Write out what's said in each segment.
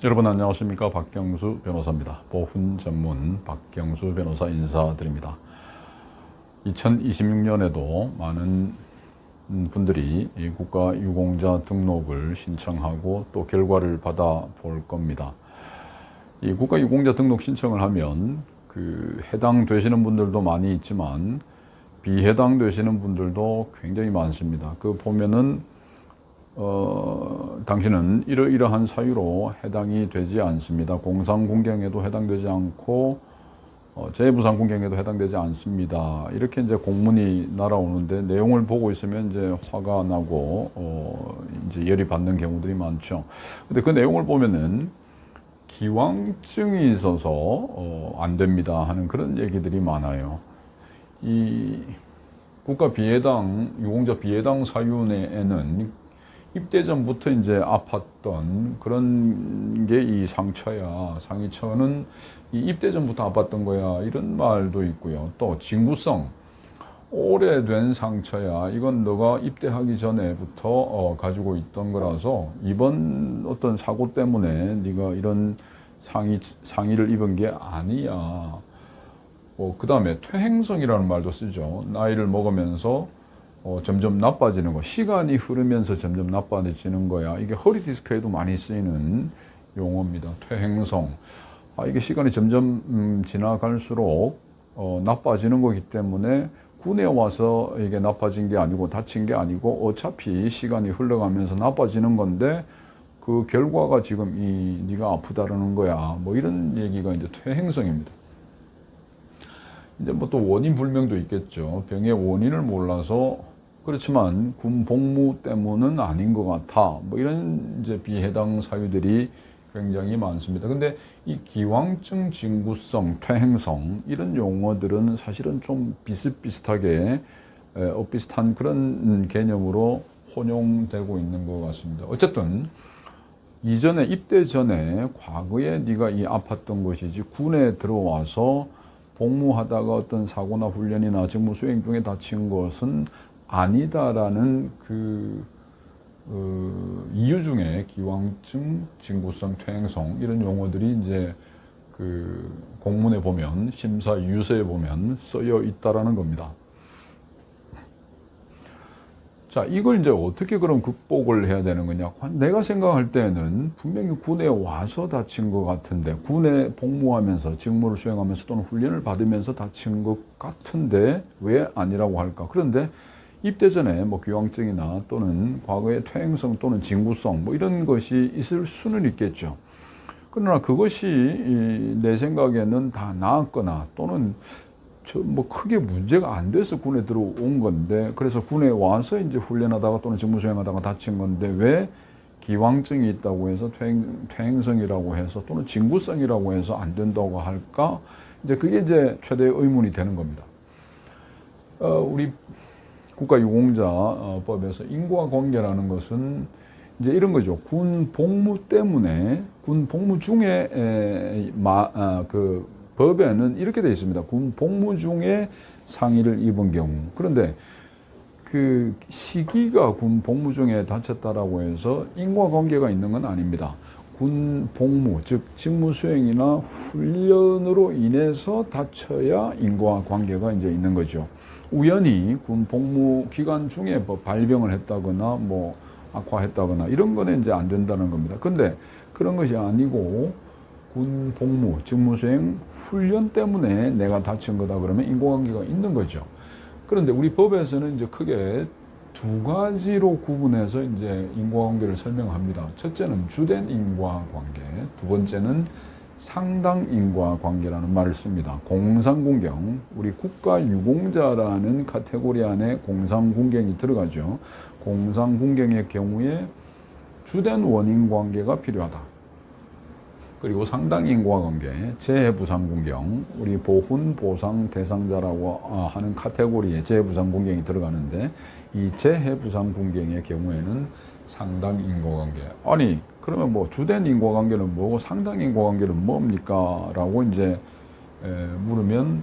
여러분 안녕하십니까? 박경수 변호사입니다. 보훈 전문 박경수 변호사 인사드립니다. 2026년에도 많은 분들이 이 국가유공자 등록을 신청하고 또 결과를 받아볼 겁니다. 이 국가유공자 등록 신청을 하면 해당되시는 분들도 많이 있지만 비해당되시는 분들도 굉장히 많습니다. 보면은 당신은 이러이러한 사유로 해당이 되지 않습니다. 공상공경에도 해당되지 않고 재부상공경에도 해당되지 않습니다. 이렇게 이제 공문이 날아오는데 내용을 보고 있으면 이제 화가 나고 이제 열이 받는 경우들이 많죠. 근데 그 내용을 보면은 기왕증이 있어서 안 됩니다 하는 그런 얘기들이 많아요. 이 국가 비해당 유공자 비해당 사유 내에는 입대 전부터 이제 아팠던 그런 게 이 상처야. 상처는 이 입대 전부터 아팠던 거야. 이런 말도 있고요. 또 징구성. 오래된 상처야. 이건 너가 입대하기 전에부터 가지고 있던 거라서 이번 어떤 사고 때문에 네가 이런 상의를 입은 게 아니야. 그 다음에 퇴행성이라는 말도 쓰죠. 나이를 먹으면서 점점 나빠지는 거, 시간이 흐르면서 점점 나빠지는 거야. 이게 허리 디스크에도 많이 쓰이는 용어입니다. 퇴행성. 이게 시간이 점점 지나갈수록 나빠지는 거기 때문에 군에 와서 이게 나빠진 게 아니고 다친 게 아니고 어차피 시간이 흘러가면서 나빠지는 건데 그 결과가 지금 네가 아프다라는 거야. 뭐 이런 얘기가 이제 퇴행성입니다. 이제 뭐 또 원인 불명도 있겠죠. 병의 원인을 몰라서 그렇지만 군 복무 때문은 아닌 것 같아. 뭐 이런 이제 비해당 사유들이 굉장히 많습니다. 근데 이 기왕증, 징구성, 퇴행성 이런 용어들은 사실은 좀 비슷비슷하게 비슷한 그런 개념으로 혼용되고 있는 것 같습니다. 어쨌든 이전에 입대 전에 과거에 네가 아팠던 것이지 군에 들어와서 복무하다가 어떤 사고나 훈련이나 직무 수행 중에 다친 것은 아니다라는 이유 중에 기왕증, 징구성, 퇴행성 이런 용어들이 이제 공문에 보면 심사 유서에 보면 쓰여 있다라는 겁니다. 자, 이걸 이제 어떻게 그럼 극복을 해야 되는 거냐? 내가 생각할 때는 분명히 군에 와서 다친 것 같은데, 군에 복무하면서 직무를 수행하면서 또는 훈련을 받으면서 다친 것 같은데 왜 아니라고 할까? 그런데 입대 전에 뭐 기왕증이나 또는 과거의 퇴행성 또는 징구성 뭐 이런 것이 있을 수는 있겠죠. 그러나 그것이 내 생각에는 다 나았거나 또는 뭐 크게 문제가 안 돼서 군에 들어온 건데, 그래서 군에 와서 이제 훈련하다가 또는 직무 수행하다가 다친 건데 왜 기왕증이 있다고 해서 퇴행성이라고 해서 또는 징구성이라고 해서 안 된다고 할까? 이제 그게 이제 최대의 의문이 되는 겁니다. 우리 국가유공자법에서 인과관계라는 것은 이제 이런 거죠. 군 복무 때문에 군 복무 중에 법에는 이렇게 되어 있습니다. 군 복무 중에 상의를 입은 경우. 그런데 그 시기가 군 복무 중에 다쳤다라고 해서 인과관계가 있는 건 아닙니다. 군 복무, 즉 직무 수행이나 훈련으로 인해서 다쳐야 인과관계가 이제 있는 거죠. 우연히 군 복무 기간 중에 뭐 발병을 했다거나 뭐 악화했다거나 이런 거는 이제 안 된다는 겁니다. 근데 그런 것이 아니고 군 복무, 직무수행, 훈련 때문에 내가 다친 거다 그러면 인과관계가 있는 거죠. 그런데 우리 법에서는 이제 크게 두 가지로 구분해서 이제 인과관계를 설명합니다. 첫째는 주된 인과관계, 두 번째는 상당 인과관계라는 말을 씁니다. 공상공경, 우리 국가유공자라는 카테고리 안에 공상공경이 들어가죠. 공상공경의 경우에 주된 원인관계가 필요하다. 그리고 상당 인과관계, 재해부상공경, 우리 보훈 보상 대상자라고 하는 카테고리에 재해부상공경이 들어가는데 이 재해부상공경의 경우에는 상당 인과관계. 아니 그러면 뭐 주된 인과관계는 뭐고 상당 인과관계는 뭡니까? 라고 이제 물으면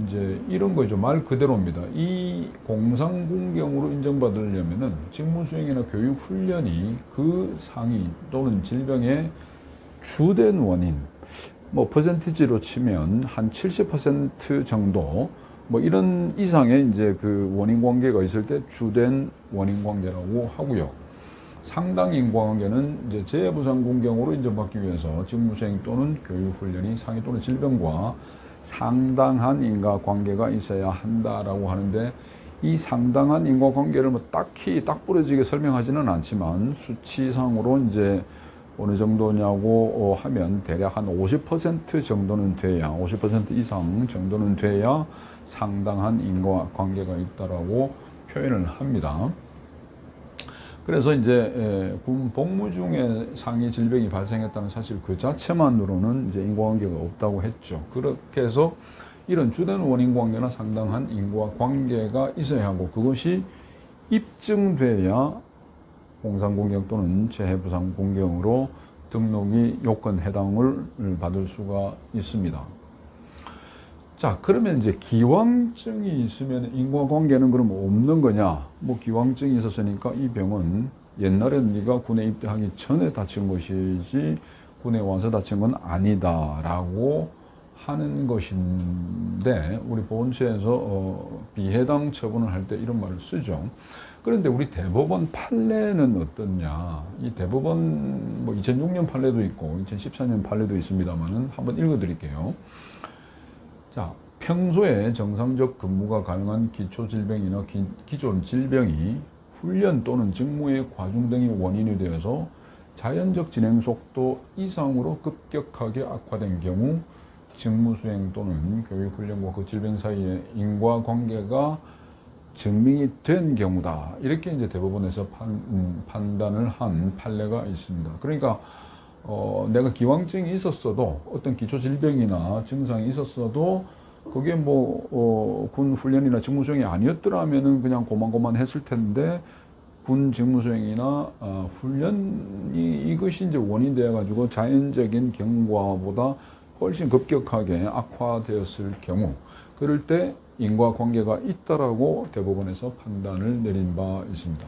이제 이런 거죠. 말 그대로입니다. 이 공상공경으로 인정받으려면은 직무수행이나 교육훈련이 그 상위 또는 질병의 주된 원인, 뭐 퍼센티지로 치면 한 70% 정도 뭐 이런 이상의 이제 그 원인 관계가 있을 때 주된 원인 관계라고 하고요. 상당 인과관계는 이제 재해부상 공경으로 인정받기 위해서 직무수행 또는 교육훈련이 상해 또는 질병과 상당한 인과관계가 있어야 한다라고 하는데, 이 상당한 인과관계를 뭐 딱히 딱 부러지게 설명하지는 않지만 수치상으로 이제 어느 정도냐고 하면 대략 한 50% 정도는 돼야, 50% 이상 정도는 돼야 상당한 인과관계가 있다라고 표현을 합니다. 그래서 이제 군 복무 중에 상해 질병이 발생했다는 사실 그 자체만으로는 이제 인과관계가 없다고 했죠. 그렇게 해서 이런 주된 원인 관계나 상당한 인과관계가 있어야 하고, 그것이 입증돼야 공상공경 또는 재해부상공경으로 등록이 요건 해당을 받을 수가 있습니다. 자, 그러면 이제 기왕증이 있으면 인과관계는 그럼 없는 거냐? 뭐 기왕증이 있었으니까 이 병은 옛날에는 네가 군에 입대하기 전에 다친 것이지 군에 와서 다친 건 아니다라고 하는 것인데, 우리 보훈처에서 비해당 처분을 할 때 이런 말을 쓰죠. 그런데 우리 대법원 판례는 어떻냐? 이 대법원 뭐 2006년 판례도 있고 2014년 판례도 있습니다만은 한번 읽어드릴게요. 자, 평소에 정상적 근무가 가능한 기초질병이나 기존 질병이 훈련 또는 직무의 과중 등이 원인이 되어서 자연적 진행 속도 이상으로 급격하게 악화된 경우 직무수행 또는 교육훈련과 그 질병 사이의 인과관계가 증명이 된 경우다. 이렇게 이제 대법원에서 판단을 한 판례가 있습니다. 그러니까 내가 기왕증이 있었어도, 어떤 기초질병이나 증상이 있었어도 그게 뭐 군 훈련이나 직무수행이 아니었더라면은 그냥 고만고만 했을 텐데, 군 직무수행이나 훈련이 이것이 이제 원인 되어 가지고 자연적인 경과보다 훨씬 급격하게 악화되었을 경우, 그럴 때 인과관계가 있다라고 대법원에서 판단을 내린 바 있습니다.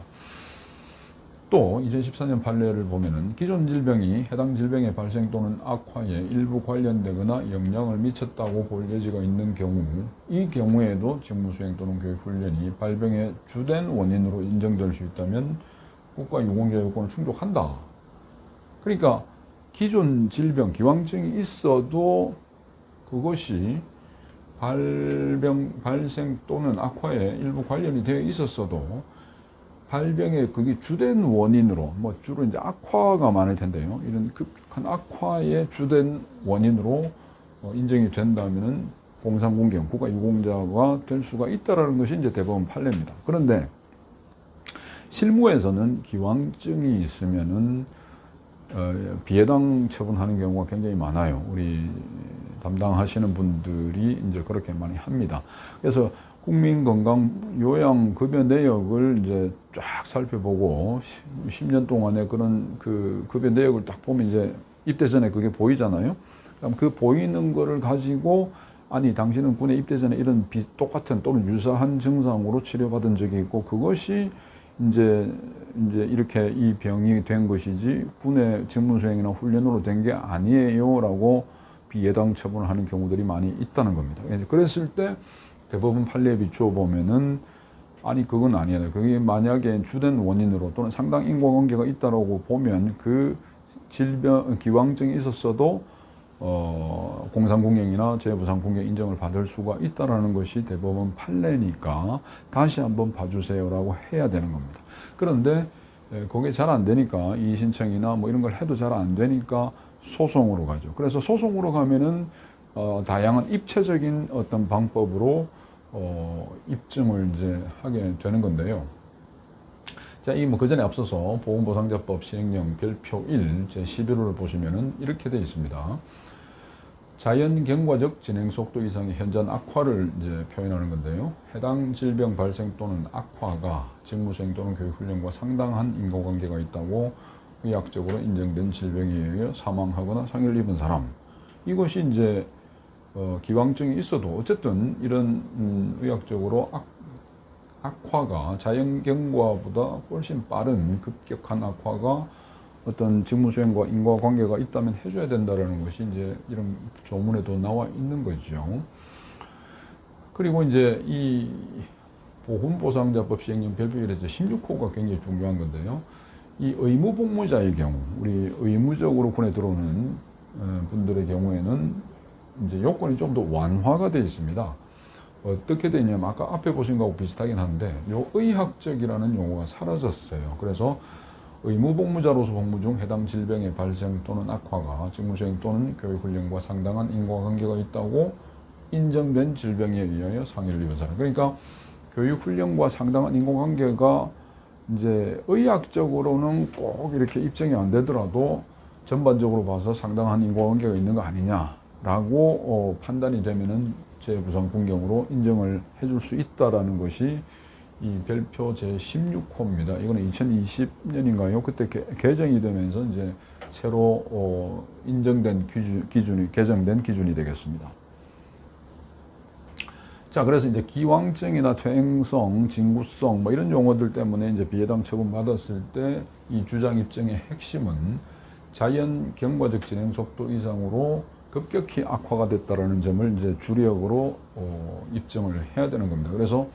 또 2014년 판례를 보면은 기존 질병이 해당 질병의 발생 또는 악화에 일부 관련되거나 영향을 미쳤다고 볼 여지가 있는 경우, 이 경우에도 직무수행 또는 교육훈련이 발병의 주된 원인으로 인정될 수 있다면 국가유공자 요건을 충족한다. 그러니까 기존 질병, 기왕증이 있어도 그것이 발생 또는 악화에 일부 관련이 되어 있었어도 발병의 그게 주된 원인으로, 뭐 주로 이제 악화가 많을 텐데요. 이런 급한 악화의 주된 원인으로 인정이 된다면은 공상공경, 국가유공자가 될 수가 있다라는 것이 이제 대법원 판례입니다. 그런데 실무에서는 기왕증이 있으면은 비해당 처분하는 경우가 굉장히 많아요. 우리 담당하시는 분들이 이제 그렇게 많이 합니다. 그래서 국민건강요양급여 내역을 이제 쫙 살펴보고 10년 동안의 그런 그 급여 내역을 딱 보면 이제 입대 전에 그게 보이잖아요. 그럼 그 보이는 거를 가지고, 아니 당신은 군에 입대 전에 이런 똑같은 또는 유사한 증상으로 치료받은 적이 있고 그것이 이제 이렇게 이 병이 된 것이지 군의 직무수행이나 훈련으로 된 게 아니에요라고 비해당 처분을 하는 경우들이 많이 있다는 겁니다. 그랬을 때 대법원 판례에 비추어 보면은 아니 그건 아니야. 그게 만약에 주된 원인으로 또는 상당 인과관계가 있다라고 보면 그 질병 기왕증이 있었어도 공상공경이나 재해부상공경 인정을 받을 수가 있다라는 것이 대법원 판례니까 다시 한번 봐주세요라고 해야 되는 겁니다. 그런데 그게 잘 안 되니까, 이의신청이나 뭐 이런 걸 해도 잘 안 되니까 소송으로 가죠. 그래서 소송으로 가면은 다양한 입체적인 어떤 방법으로 입증을 이제 하게 되는 건데요. 자, 이 뭐 그 전에 앞서서 보건보상자법 시행령 별표 1 제11호를 보시면은 이렇게 되어 있습니다. 자연 경과적 진행 속도 이상의 현저한 악화를 이제 표현하는 건데요. 해당 질병 발생 또는 악화가 직무수행 또는 교육훈련과 상당한 인과관계가 있다고 의학적으로 인정된 질병에 의해 사망하거나 상해를 입은 사람. 이것이 이제 기왕증이 있어도 어쨌든 이런 의학적으로 악화가 자연 경과보다 훨씬 빠른 급격한 악화가 어떤 직무수행과 인과관계가 있다면 해줘야 된다라는 것이 이제 이런 조문에도 나와 있는 거죠. 그리고 이제 이 보훈보상자법 시행령 별표일에 16호가 굉장히 중요한 건데요. 이 의무복무자의 경우, 우리 의무적으로 군에 들어오는 분들의 경우에는 이제 요건이 좀 더 완화가 되어 있습니다. 어떻게 되냐면 아까 앞에 보신 거하고 비슷하긴 한데 요 의학적이라는 용어가 사라졌어요. 그래서 의무복무자로서 복무 중 해당 질병의 발생 또는 악화가 직무수행 또는 교육훈련과 상당한 인과관계가 있다고 인정된 질병에 의하여 상해를 입은 사람. 그러니까 교육훈련과 상당한 인과관계가 이제 의학적으로는 꼭 이렇게 입증이 안 되더라도 전반적으로 봐서 상당한 인과관계가 있는 거 아니냐라고 판단이 되면은 재부상군경으로 인정을 해줄 수 있다라는 것이 이 별표 제16호입니다. 이거는 2020년인가요? 그때 개정이 되면서 이제 새로 인정된 기준이 개정된 기준이 되겠습니다. 자, 그래서 이제 기왕증이나 퇴행성, 징구성 뭐 이런 용어들 때문에 이제 비해당 처분 받았을 때 이 주장 입증의 핵심은 자연 경과적 진행 속도 이상으로 급격히 악화가 됐다라는 점을 이제 주력으로 입증을 해야 되는 겁니다. 그래서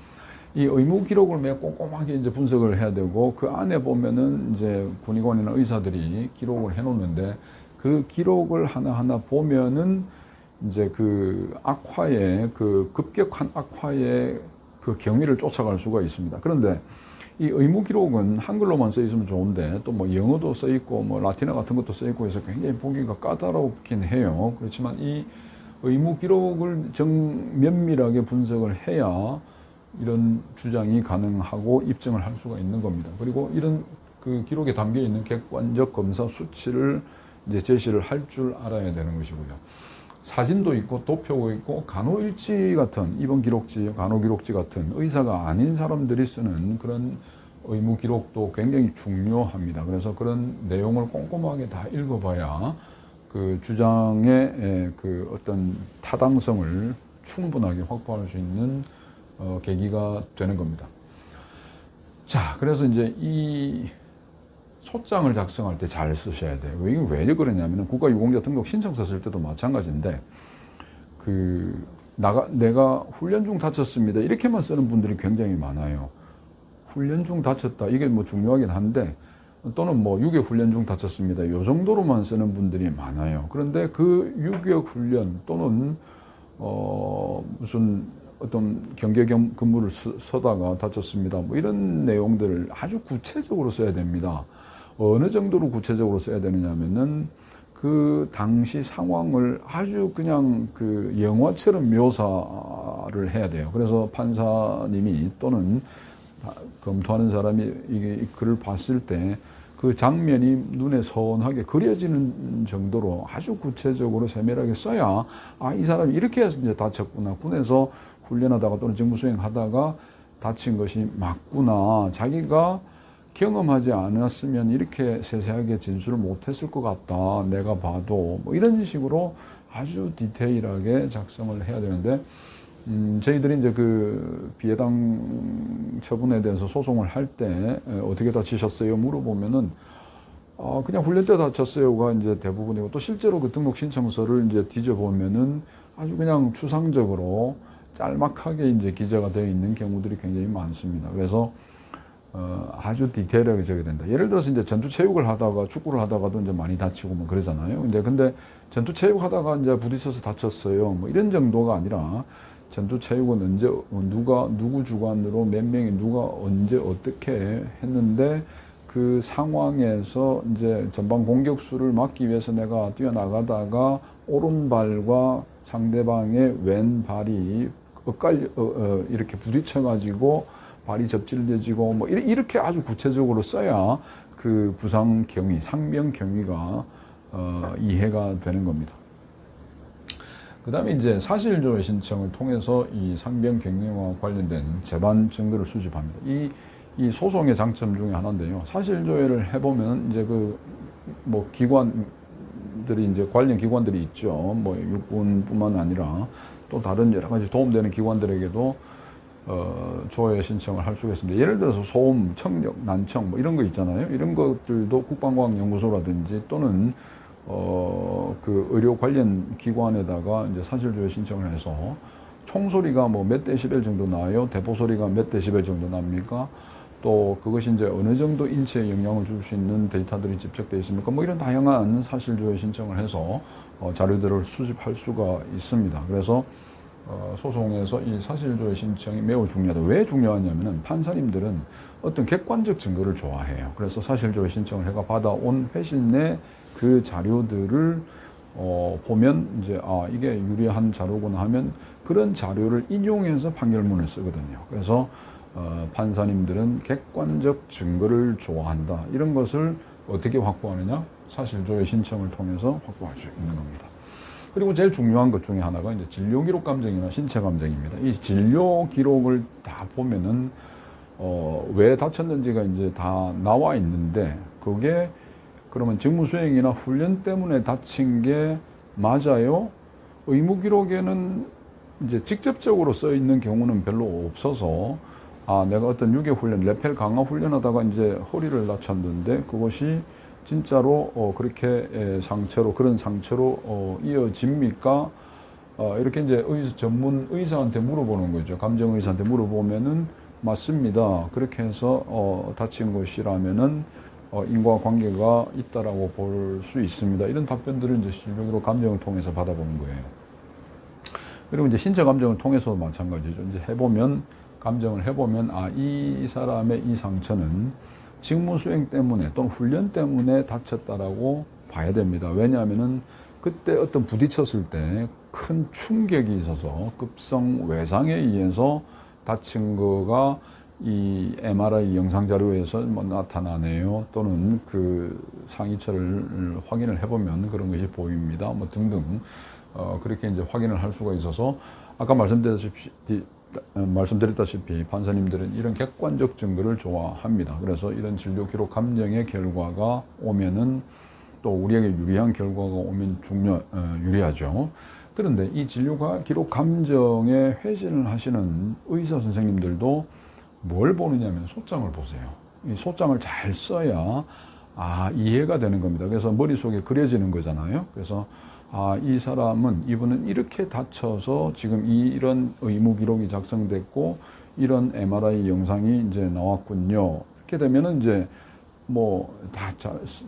이 의무 기록을 매우 꼼꼼하게 이제 분석을 해야 되고 그 안에 보면은 이제 군의관이나 의사들이 기록을 해 놓는데 그 기록을 하나하나 보면은 이제 그 악화의 그 급격한 악화의 그 경위를 쫓아갈 수가 있습니다. 그런데 이 의무 기록은 한글로만 써 있으면 좋은데 또 뭐 영어도 써 있고 뭐 라틴어 같은 것도 써 있고 해서 굉장히 보기가 까다롭긴 해요. 그렇지만 이 의무 기록을 면밀하게 분석을 해야 이런 주장이 가능하고 입증을 할 수가 있는 겁니다. 그리고 이런 그 기록에 담겨 있는 객관적 검사 수치를 이제 제시를 할 줄 알아야 되는 것이고요. 사진도 있고 도표가 있고 간호일지 같은 입원 기록지, 간호 기록지 같은 의사가 아닌 사람들이 쓰는 그런 의무 기록도 굉장히 중요합니다. 그래서 그런 내용을 꼼꼼하게 다 읽어봐야 그 주장의 그 어떤 타당성을 충분하게 확보할 수 있는 계기가 되는 겁니다. 자, 그래서 이제 이 소장을 작성할 때 잘 쓰셔야 돼요. 이게 왜 그러냐면 국가유공자 등록 신청서 쓸 때도 마찬가지인데 내가 훈련 중 다쳤습니다. 이렇게만 쓰는 분들이 굉장히 많아요. 훈련 중 다쳤다. 이게 뭐 중요하긴 한데 또는 뭐 유격 훈련 중 다쳤습니다. 이 정도로만 쓰는 분들이 많아요. 그런데 그 유격 훈련 또는 무슨 어떤 경계 근무를 서다가 다쳤습니다. 뭐 이런 내용들을 아주 구체적으로 써야 됩니다. 어느 정도로 구체적으로 써야 되느냐면은 그 당시 상황을 아주 그냥 그 영화처럼 묘사를 해야 돼요. 그래서 판사님이 또는 검토하는 사람이 이 글을 봤을 때 그 장면이 눈에 선하게 그려지는 정도로 아주 구체적으로 세밀하게 써야 이 사람이 이렇게 해서 이제 다쳤구나. 군에서 훈련하다가 또는 직무 수행하다가 다친 것이 맞구나. 자기가 경험하지 않았으면 이렇게 세세하게 진술을 못했을 것 같다. 내가 봐도 뭐 이런 식으로 아주 디테일하게 작성을 해야 되는데 저희들이 이제 그 비해당 처분에 대해서 소송을 할 때 어떻게 다치셨어요? 물어보면은 그냥 훈련 때 다쳤어요가 이제 대부분이고 또 실제로 그 등록 신청서를 이제 뒤져보면은 아주 그냥 추상적으로 짤막하게 이제 기재가 되어 있는 경우들이 굉장히 많습니다. 그래서 아주 디테일하게 적어야 된다. 예를 들어서 이제 전투 체육을 하다가 축구를 하다가도 이제 많이 다치고 뭐 그러잖아요. 근데 전투 체육 하다가 이제 부딪혀서 다쳤어요. 뭐 이런 정도가 아니라 전투 체육은 언제 누구 주관으로 몇 명이 누가 언제 어떻게 했는데 그 상황에서 이제 전방 공격수를 막기 위해서 내가 뛰어나가다가 오른발과 상대방의 왼발이 이렇게 부딪혀가지고 발이 접질려지고 뭐 이렇게 아주 구체적으로 써야 그 부상 경위, 상명 경위가 이해가 되는 겁니다. 그 다음에 이제 사실조회 신청을 통해서 이 상병 경위와 관련된 재반 증거를 수집합니다. 이 소송의 장점 중에 하나인데요. 사실조회를 해보면 이제 뭐 기관들이 이제 관련 기관들이 있죠. 뭐 육군뿐만 아니라 또 다른 여러 가지 도움되는 기관들에게도 조회 신청을 할 수가 있습니다. 예를 들어서 소음, 청력, 난청 뭐 이런 거 있잖아요. 이런 것들도 국방과학연구소라든지 또는 그 의료 관련 기관에다가 이제 사실조회 신청을 해서 총소리가 뭐 몇 데시벨 정도 나요? 대포 소리가 몇 데시벨 정도 납니까? 또 그것이 이제 어느 정도 인체에 영향을 줄 수 있는 데이터들이 집적되어 있습니까? 뭐 이런 다양한 사실조회 신청을 해서 자료들을 수집할 수가 있습니다. 그래서 소송에서 이 사실조회 신청이 매우 중요하다. 왜 중요하냐면은 판사님들은 어떤 객관적 증거를 좋아해요. 그래서 사실조회 신청을 해가 받아온 회신 내 그 자료들을 보면 이제 이게 유리한 자료구나 하면 그런 자료를 인용해서 판결문을 쓰거든요. 그래서 판사님들은 객관적 증거를 좋아한다. 이런 것을 어떻게 확보하느냐? 사실조회 신청을 통해서 확보할 수 있는 겁니다. 그리고 제일 중요한 것 중에 하나가 이제 진료기록 감정이나 신체 감정입니다. 이 진료 기록을 다 보면은 왜 다쳤는지가 이제 다 나와 있는데 그게 그러면 직무 수행이나 훈련 때문에 다친 게 맞아요? 의무 기록에는 이제 직접적으로 써 있는 경우는 별로 없어서 내가 어떤 유격 훈련, 레펠 강화 훈련하다가 이제 허리를 다쳤는데 그것이 진짜로 그렇게 상처로 그런 상처로 이어집니까? 이렇게 이제 전문 의사한테 물어보는 거죠. 감정 의사한테 물어보면은 맞습니다. 그렇게 해서 다친 것이라면은 인과관계가 있다라고 볼 수 있습니다. 이런 답변들을 이제 실력으로 감정을 통해서 받아보는 거예요. 그리고 이제 신체 감정을 통해서도 마찬가지죠. 이제 감정을 해보면 이 사람의 이 상처는 직무 수행 때문에 또는 훈련 때문에 다쳤다라고 봐야 됩니다. 왜냐하면은 그때 어떤 부딪혔을 때 큰 충격이 있어서 급성 외상에 의해서 다친 거가 이 MRI 영상 자료에서 뭐 나타나네요. 또는 그 상위처를 확인을 해보면 그런 것이 보입니다. 뭐 등등 그렇게 이제 확인을 할 수가 있어서 아까 말씀드렸다시피 판사님들은 이런 객관적 증거를 좋아합니다. 그래서 이런 진료 기록 감정의 결과가 오면은 또 우리에게 유리한 결과가 오면 유리하죠. 그런데 이 진료 기록 감정에 회신을 하시는 의사 선생님들도 뭘 보느냐면 소장을 보세요. 이 소장을 잘 써야 이해가 되는 겁니다. 그래서 머릿속에 그려지는 거잖아요. 그래서 이분은 이렇게 다쳐서 지금 이런 의무 기록이 작성됐고 이런 MRI 영상이 이제 나왔군요. 이렇게 되면은 이제 뭐 다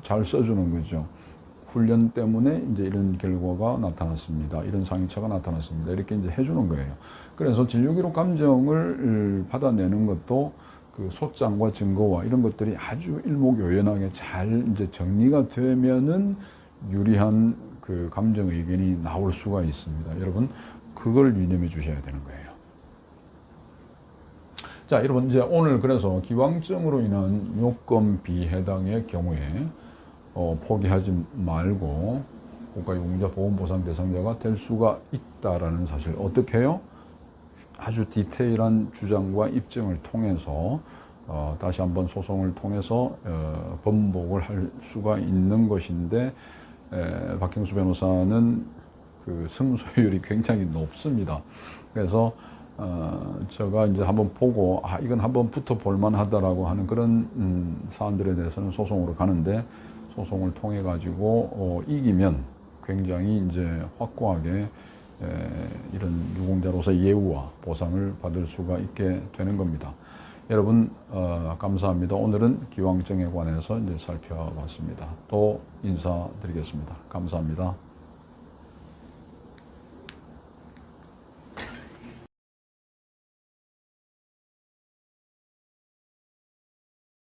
잘 써주는 거죠. 훈련 때문에 이제 이런 결과가 나타났습니다. 이런 상처가 나타났습니다. 이렇게 이제 해주는 거예요. 그래서 진료기록 감정을 받아내는 것도 그 소장과 증거와 이런 것들이 아주 일목요연하게 잘 이제 정리가 되면은 유리한 그 감정 의견이 나올 수가 있습니다. 여러분, 그걸 유념해 주셔야 되는 거예요. 자, 여러분, 이제 오늘 그래서 기왕증으로 인한 요건 비해당의 경우에 포기하지 말고 국가유공자 보험보상 대상자가 될 수가 있다라는 사실. 어떻게 해요? 아주 디테일한 주장과 입증을 통해서 다시 한번 소송을 통해서 번복을 할 수가 있는 것인데 박형수 변호사는 그 승소율이 굉장히 높습니다. 그래서 제가 이제 한번 보고 이건 한번 붙어 볼만 하다라고 하는 그런 사안들에 대해서는 소송으로 가는데 소송을 통해 가지고 이기면 굉장히 이제 확고하게 이런 유공자로서 예우와 보상을 받을 수가 있게 되는 겁니다. 여러분 감사합니다. 오늘은 기왕증에 관해서 이제 살펴봤습니다. 또 인사드리겠습니다. 감사합니다.